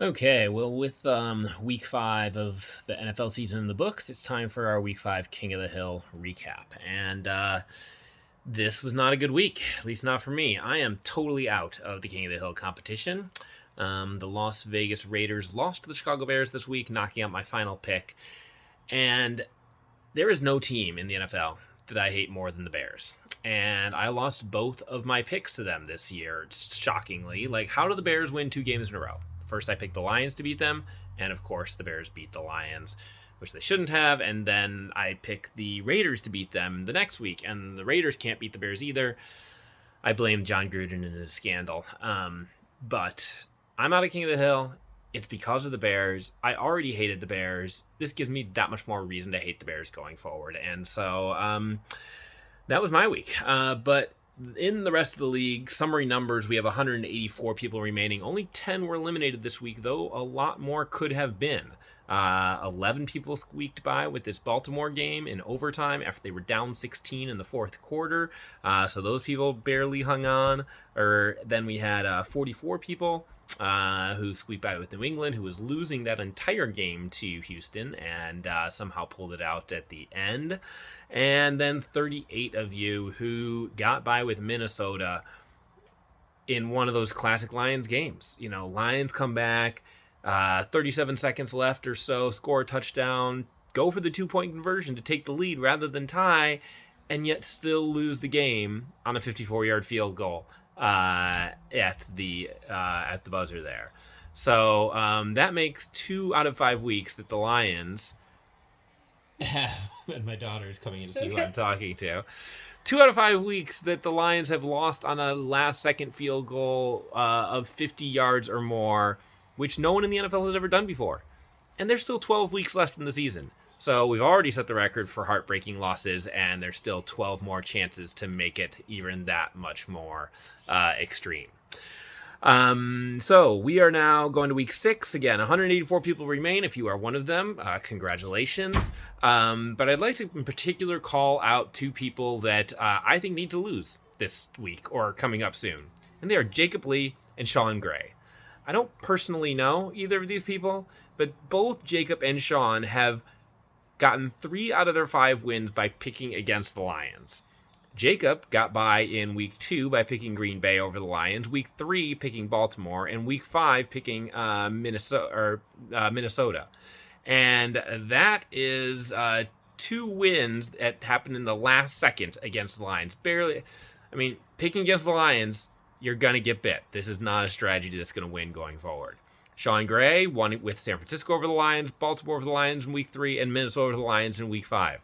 Okay, well, with week 5 of the NFL season in the books, it's time for our week 5 King of the Hill recap. And this was not a good week, at least not for me. I am totally out of the King of the Hill competition. The Las Vegas Raiders lost to the Chicago Bears this week, knocking out my final pick. And there is no team in the NFL that I hate more than the Bears. And I lost both of my picks to them this year, shockingly. Like, how do the Bears win 2 games in a row? First, I picked the Lions to beat them, and of course, the Bears beat the Lions, which they shouldn't have. And then I picked the Raiders to beat them the next week, and the Raiders can't beat the Bears either. I blame John Gruden and his scandal. But I'm out of King of the Hill. It's because of the Bears. I already hated the Bears. This gives me that much more reason to hate the Bears going forward. And so that was my week. But in the rest of the league, summary numbers, we have 184 people remaining. Only 10 were eliminated this week, though a lot more could have been. 11 people squeaked by with this Baltimore game in overtime after they were down 16 in the fourth quarter. So those people barely hung on. Or then we had 44 people who squeaked by with New England, who was losing that entire game to Houston and somehow pulled it out at the end. And then 38 of you who got by with Minnesota in one of those classic Lions games. You know, Lions come back, 37 seconds left or so, score a touchdown, go for the 2-point conversion to take the lead rather than tie, and yet still lose the game on a 54-yard field goal at the buzzer there. So that makes 2 out of 5 weeks that the Lions have, and my daughter is coming in to see who I'm talking to. 2 out of 5 weeks that the Lions have lost on a last-second field goal of 50 yards or more, which no one in the NFL has ever done before. And there's still 12 weeks left in the season. So we've already set the record for heartbreaking losses, and there's still 12 more chances to make it even that much more extreme. So we are now going to week 6. Again, 184 people remain. If you are one of them, congratulations. But I'd like to in particular call out 2 people that I think need to lose this week or coming up soon. And they are Jacob Lee and Sean Gray. I don't personally know either of these people, but both Jacob and Sean have gotten 3 out of their 5 wins by picking against the Lions. Jacob got by in week 2 by picking Green Bay over the Lions, week 3 picking Baltimore, and week 5 picking Minnesota. And that is 2 wins that happened in the last second against the Lions. Barely. I mean, picking against the Lions, you're going to get bit. This is not a strategy that's going to win going forward. Sean Gray won it with San Francisco over the Lions, Baltimore over the Lions in week 3, and Minnesota over the Lions in week 5.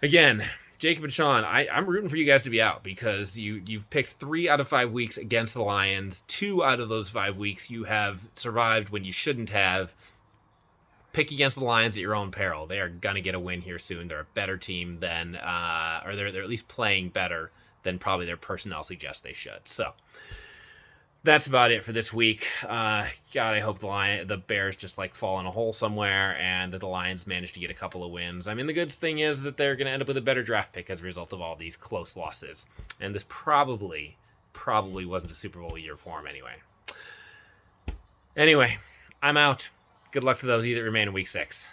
Again, Jacob and Sean, I'm rooting for you guys to be out because you've picked 3 out of 5 weeks against the Lions. 2 out of those 5 weeks you have survived when you shouldn't have. Pick against the Lions at your own peril. They are going to get a win here soon. They're a better team than, or they're at least playing better than probably their personnel suggests they should. So that's about it for this week. God, I hope the Bears just like fall in a hole somewhere and that the Lions manage to get a couple of wins. I mean, the good thing is that they're going to end up with a better draft pick as a result of all these close losses. And this probably wasn't a Super Bowl year for them anyway. Anyway, I'm out. Good luck to those of you that remain in week 6.